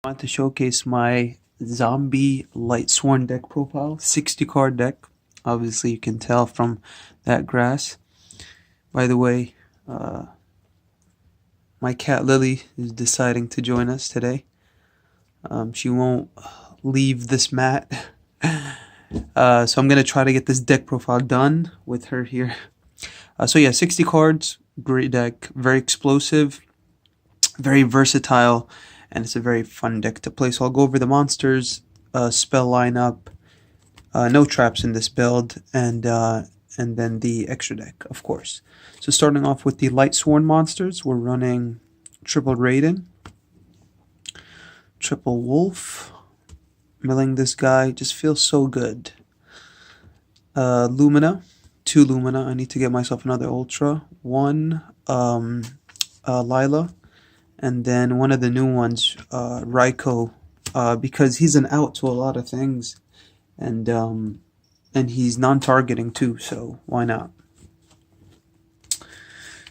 I want to showcase my zombie Lightsworn deck profile, 60 card deck. Obviously, you can tell from that grass. By the way, my cat Lily is deciding to join us today. She won't leave this mat. So I'm going to try to get this deck profile done with her here. So yeah, 60 cards, great deck, very explosive, very versatile, and it's a very fun deck to play. So I'll go over the monsters, spell lineup, no traps in this build, and then the extra deck, of course. So starting off with the Lightsworn monsters, we're running triple Raiden, triple Wolf. Milling this guy just feels so good. Lumina, 2 Lumina. I need to get myself another Ultra. 1 Lila. And then one of the new ones, Raiko, because he's an out to a lot of things, and he's non-targeting too, so why not?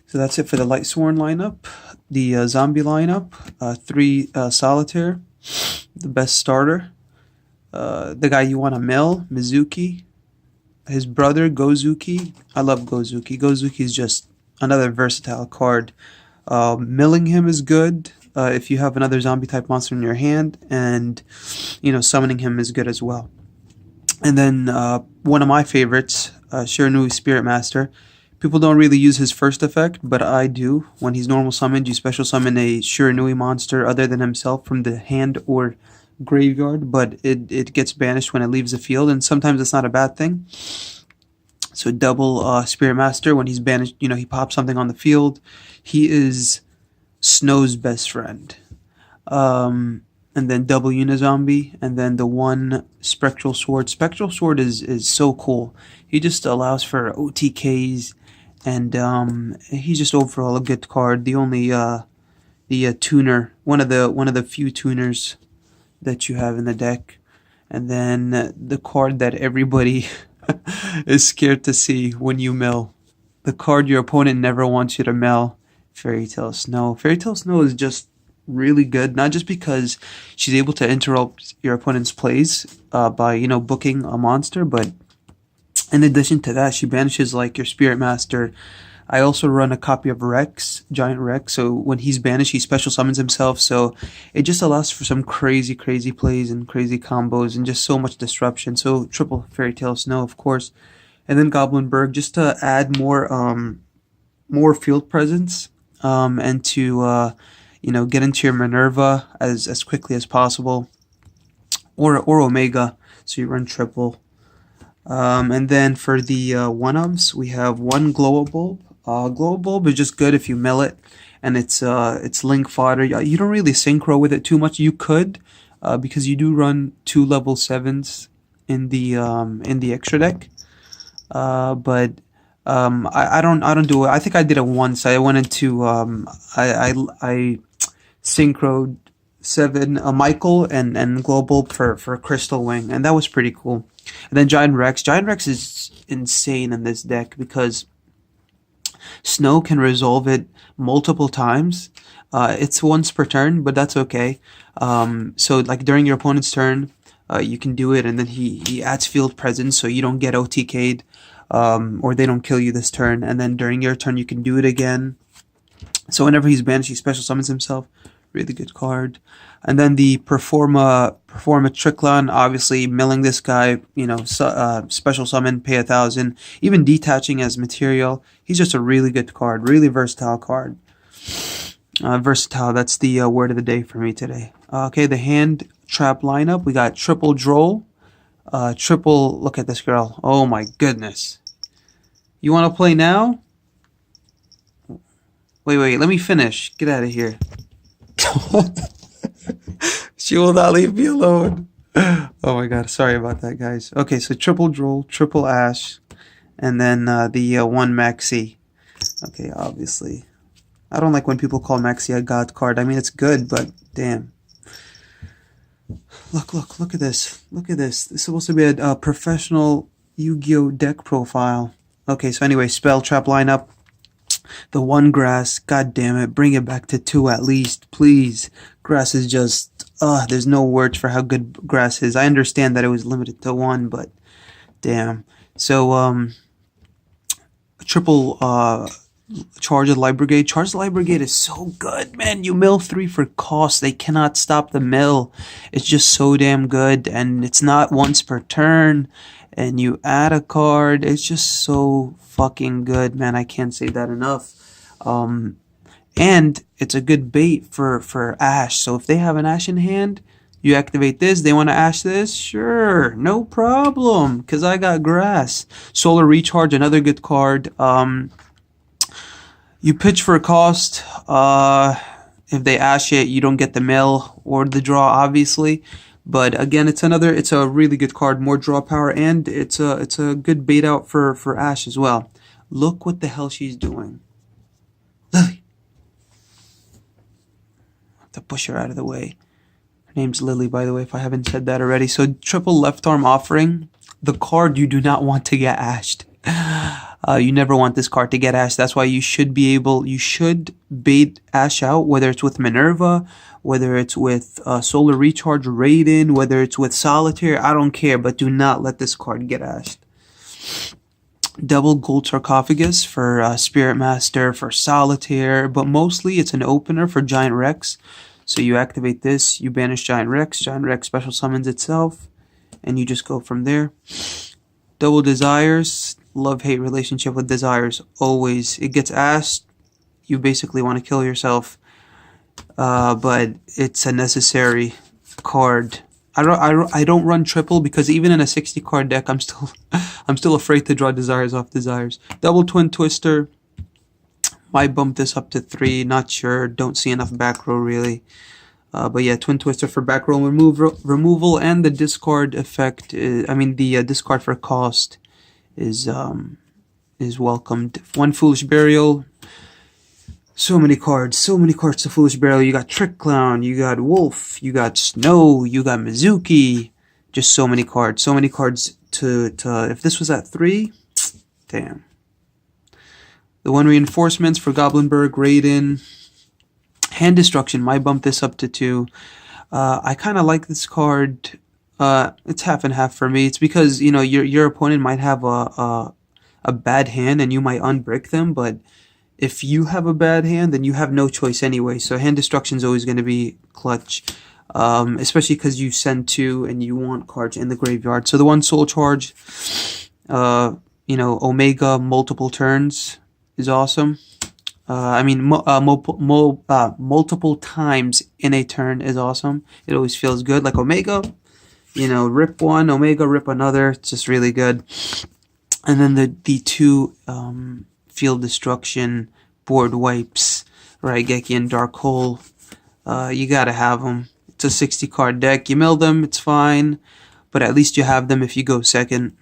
So that's it for the Lightsworn lineup. The zombie lineup, 3 Solitaire, the best starter. The guy you want to mill, Mizuki. His brother, Gozuki. I love Gozuki. Gozuki is just another versatile card. Milling him is good if you have another zombie type monster in your hand, and summoning him is good as well. And then one of my favorites, Shiranui Spirit Master. People don't really use his first effect, but I do. When he's normal summoned, you special summon a Shiranui monster other than himself from the hand or graveyard, but it gets banished when it leaves the field, and sometimes it's not a bad thing. So double Spirit Master, when he's banished, he pops something on the field. He is Snow's best friend. And then double Unizombie, and then the 1 Spectral Sword. Spectral Sword is so cool. He just allows for OTKs, and he's just overall a good card. The only the tuner, one of the few tuners that you have in the deck. And then the card that everybody is scared to see when you mill. The card your opponent never wants you to mill, Fairy Tale Snow. Fairy Tale Snow is just really good, not just because she's able to interrupt your opponent's plays by booking a monster, but in addition to that, she banishes like your Spirit Master. I also run a copy of Rex, Giant Rex, so when he's banished, he special summons himself, so it just allows for some crazy plays and crazy combos and just so much disruption. So triple Fairy Tale Snow, of course, and then Goblinberg, just to add more field presence, and to get into your Minerva as quickly as possible, or Omega, so you run triple. And then for the 1-ofs, we have 1 Glow Bulb. Glow Bulb is just good if you mill it, and it's link fodder. You don't really synchro with it too much. You could, because you do run 2 level 7s in the extra deck. But I don't do it. I think I did it once. I went into I synchroed 7 Michael and Glow Bulb for Crystal Wing, and that was pretty cool. And then Giant Rex. Giant Rex is insane in this deck because Snow can resolve it multiple times. It's once per turn, but that's okay. So like during your opponent's turn, you can do it, and then he adds field presence so you don't get OTK'd, or they don't kill you this turn. And then during your turn, you can do it again. So whenever he's banished, he special summons himself. Really good card. And then the Performa Tricklon, obviously milling this guy, special summon, pay 1,000, even detaching as material. He's just a really good card, really versatile card. Versatile, that's the word of the day for me today. Okay, the hand trap lineup, we got triple Droll, triple, look at this girl, oh my goodness. You want to play now? Wait, let me finish, get out of here. She will not leave me alone. Oh my god, sorry about that, guys. Okay, so triple Droll, triple Ash, and then the 1 Maxi. Okay, obviously. I don't like when people call Maxi a god card. I mean, it's good, but damn. Look at this. Look at this. This is supposed to be a professional Yu-Gi-Oh! Deck profile. Okay, so anyway, spell trap lineup. The 1 grass, god damn it, bring it back to 2 at least, please. Grass is just There's no words for how good grass is. I understand that it was limited to one, but damn. So triple charge of Light Brigade. Charge the Light Brigade is so good, man. You mill 3 for cost. They cannot stop the mill. It's just so damn good, and it's not once per turn. And you add a card. It's just so fucking good, man. I can't say that enough. And it's a good bait for Ash. So if they have an Ash in hand, you activate this. They want to Ash this? Sure, no problem, because I got grass. Solar Recharge, another good card. You pitch for a cost. If they Ash it, you don't get the mill or the draw, obviously. But again, it's a really good card, more draw power, and it's a good bait out for Ash as well. Look what the hell she's doing. Lily. To push her out of the way. Her name's Lily, by the way, if I haven't said that already. So triple left arm offering, the card you do not want to get ashed. You never want this card to get ashed. That's why you should bait Ash out, whether it's with Minerva, whether it's with Solar Recharge, Raiden, whether it's with Solitaire, I don't care, but do not let this card get ashed. Double Gold Sarcophagus for Spirit Master, for Solitaire, but mostly it's an opener for Giant Rex. So you activate this, you banish Giant Rex special summons itself, and you just go from there. Double Desires, love-hate relationship with Desires, always. It gets asked, you basically want to kill yourself, but it's a necessary card. I don't run triple because even in a 60 card deck, I'm still afraid to draw Desires off Desires. Double Twin Twister. Might bump this up to 3. Not sure. Don't see enough back row really. But yeah, Twin Twister for back row removal, and the discard effect. The discard for cost is welcomed. One Foolish Burial. So many cards to Foolish Burial. You got Trick Clown, you got Wolf, you got Snow, you got Mizuki. Just so many cards to if this was at 3, damn. The 1 reinforcements for Goblinberg, Raiden. Hand Destruction, might bump this up to 2. I kind of like this card. It's half and half for me. It's because, you know, your opponent might have a bad hand and you might unbrick them, but if you have a bad hand, then you have no choice anyway. So Hand Destruction is always going to be clutch, especially because you send 2 and you want cards in the graveyard. So the 1 Soul Charge, Omega multiple turns is awesome. Multiple times in a turn is awesome. It always feels good. Like Omega, rip 1, Omega, rip another. It's just really good. And then the 2 Field Destruction board wipes, Raigeki and Dark Hole. You gotta have them. It's a 60 card deck. You mill them, it's fine, but at least you have them if you go second.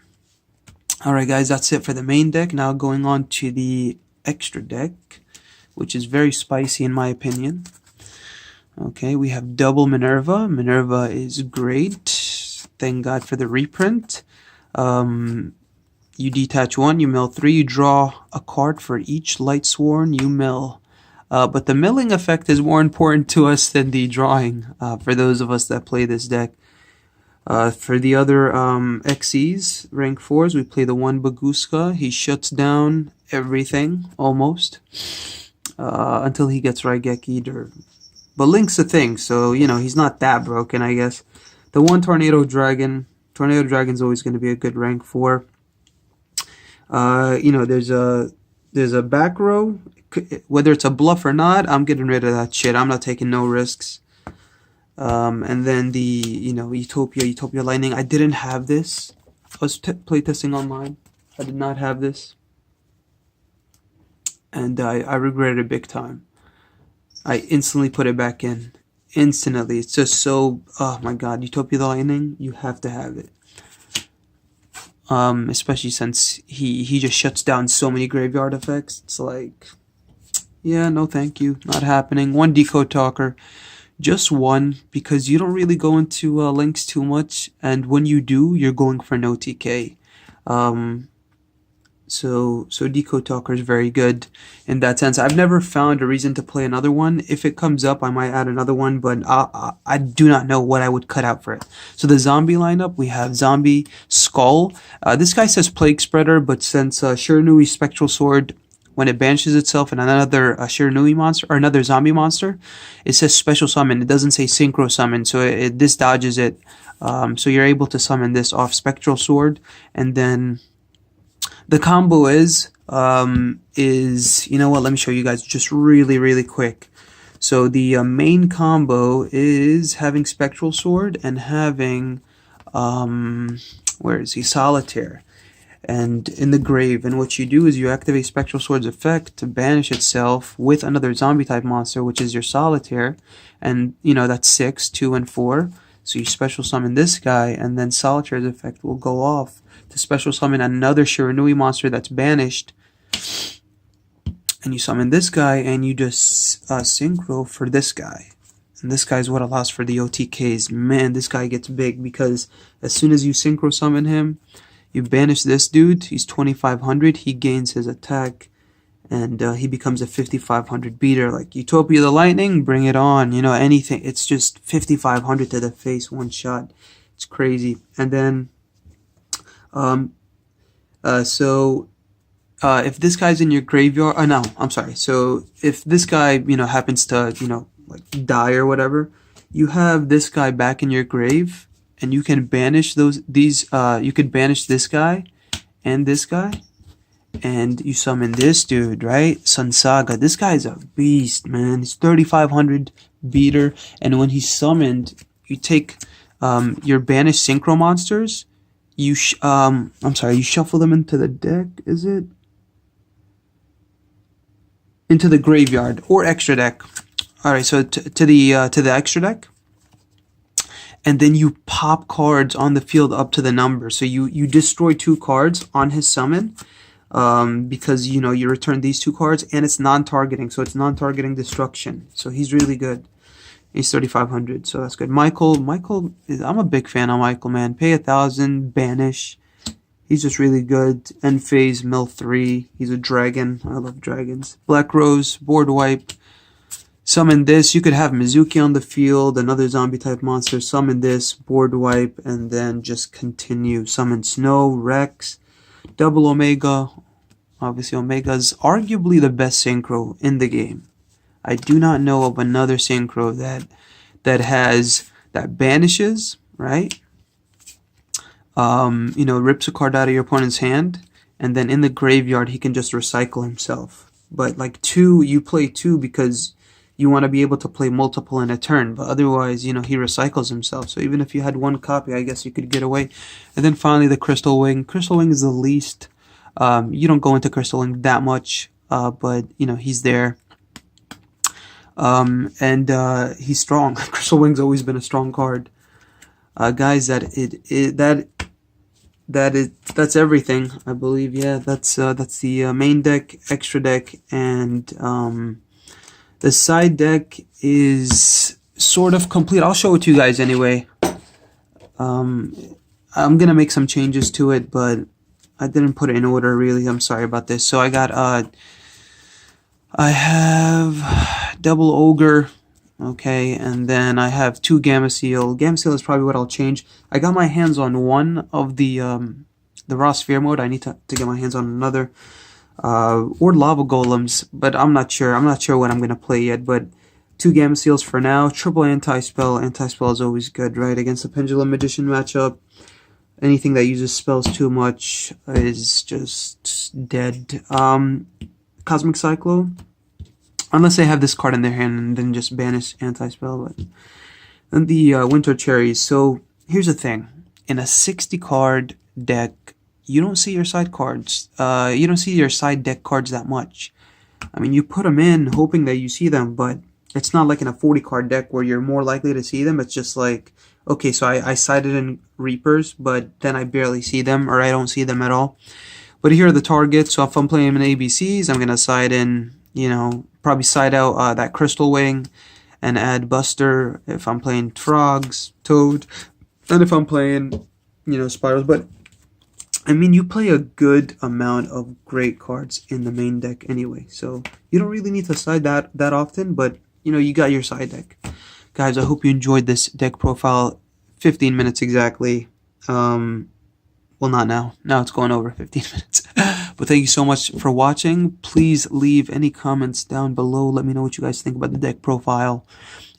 Alright guys, that's it for the main deck. Now going on to the extra deck, which is very spicy in my opinion. Okay, we have double Minerva. Minerva is great. Thank God for the reprint. You detach 1, you mill 3, you draw a card for each Lightsworn you mill. But the milling effect is more important to us than the drawing, for those of us that play this deck. For the other XEs, rank 4s, we play the 1 Baguska. He shuts down everything, almost, until he gets Raigeki'd. But Link's a thing, so, he's not that broken, I guess. The 1 Tornado Dragon. Tornado Dragon's always going to be a good rank 4. There's a back row. Whether it's a bluff or not, I'm getting rid of that shit. I'm not taking no risks. And then the, Utopia Lightning. I didn't have this. I was playtesting online. I did not have this. And I regretted it big time. I instantly put it back in. Instantly. It's just so, oh my god, Utopia Lightning, you have to have it. Especially since he just shuts down so many graveyard effects. It's like, yeah, no thank you, not happening. 1 Decode Talker, just 1, because you don't really go into links too much, and when you do, you're going for no TK. So Decode Talker is very good in that sense. I've never found a reason to play another one. If it comes up, I might add another one, but I do not know what I would cut out for it. So the zombie lineup, we have Zombie Skull. This guy says Plague Spreader, but since Shiranui Spectral Sword, when it banishes itself and another Shiranui monster or another zombie monster, it says Special Summon. It doesn't say Synchro Summon, so this dodges it. So you're able to summon this off Spectral Sword, and then the combo is you know what? Let me show you guys just really quick. So the main combo is having Spectral Sword and having where is he? Solitaire. And in the grave, and what you do is you activate Spectral Sword's effect to banish itself with another zombie type monster, which is your Solitaire, and you know that's 6, 2, and 4. So you special summon this guy, and then Solitaire's effect will go off to special summon another Shiranui monster that's banished, and you summon this guy, and you just synchro for this guy. And this guy is what allows for the OTKs. Man, this guy gets big because as soon as you synchro summon him, you banish this dude. He's 2500. He gains his attack, and he becomes a 5500 beater. Like Utopia the Lightning, bring it on. You know, anything. It's just 5500 to the face, one shot. It's crazy. And then, if this guy's in your graveyard, no, I'm sorry. So if this guy, you know, happens to, you know, like die or whatever, you have this guy back in your grave. And you can banish you could banish this guy and this guy, and you summon this dude, right? Sun Saga. This guy's a beast, man. He's 3500 beater, and when he's summoned, you take your banished synchro monsters. You you shuffle them into the deck. Is it into the graveyard or extra deck? All right, so to the extra deck. And then you pop cards on the field up to the number. So you destroy 2 cards on his summon, because you know you return these 2 cards, and it's non-targeting, so it's non-targeting destruction. So he's really good. He's 3500, so that's good. Michael I'm a big fan of Michael, man. Pay 1000, banish. He's just really good. End phase, mill 3. He's a dragon. I love dragons. Black Rose, board wipe. Summon this. You could have Mizuki on the field, another zombie type monster. Summon this, board wipe, and then just continue. Summon Snow, Rex, Double Omega. Obviously, Omega's arguably the best synchro in the game. I do not know of another synchro that banishes, right? You know, rips a card out of your opponent's hand, and then in the graveyard he can just recycle himself. But like 2, you play 2 because you want to be able to play multiple in a turn, but otherwise, you know, he recycles himself. So even if you had 1 copy, I guess you could get away. And then finally, the Crystal Wing. Crystal Wing is the least. You don't go into Crystal Wing that much, but you know he's there. And he's strong. Crystal Wing's always been a strong card, guys. That's everything, I believe. Yeah, that's the main deck, extra deck, and the side deck is sort of complete. I'll show it to you guys anyway. I'm gonna make some changes to it, but I didn't put it in order really. I'm sorry about this. So I have double ogre, okay, and then I have 2 Gamma Seal. Gamma Seal is probably what I'll change. I got my hands on 1 of the raw sphere mode. I need to get my hands on another. Or lava golems, but I'm not sure. I'm not sure what I'm gonna play yet. But 2 Gamma Seals for now. Triple anti-spell. Anti-spell is always good, right? Against the Pendulum Magician matchup. Anything that uses spells too much is just dead. Cosmic Cyclone. Unless they have this card in their hand and then just banish anti-spell. But then the Winter Cherries. So here's the thing. In a 60 card deck, you don't see your side cards. You don't see your side deck cards that much. I mean, you put them in hoping that you see them, but it's not like in a 40 card deck where you're more likely to see them. It's just like, okay, so I sided in Reapers, but then I barely see them, or I don't see them at all. But here are the targets. So if I'm playing in ABCs, I'm going to side in, you know, probably side out that Crystal Wing and add Buster. If I'm playing Frogs, Toad, and if I'm playing, you know, Spirals. But I mean, you play a good amount of great cards in the main deck anyway, so you don't really need to side that often, but you know, you got your side deck. Guys, I hope you enjoyed this deck profile. 15 minutes exactly. Well, not now. Now it's going over 15 minutes. But thank you so much for watching. Please leave any comments down below. Let me know what you guys think about the deck profile.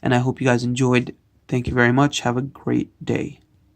And I hope you guys enjoyed. Thank you very much. Have a great day.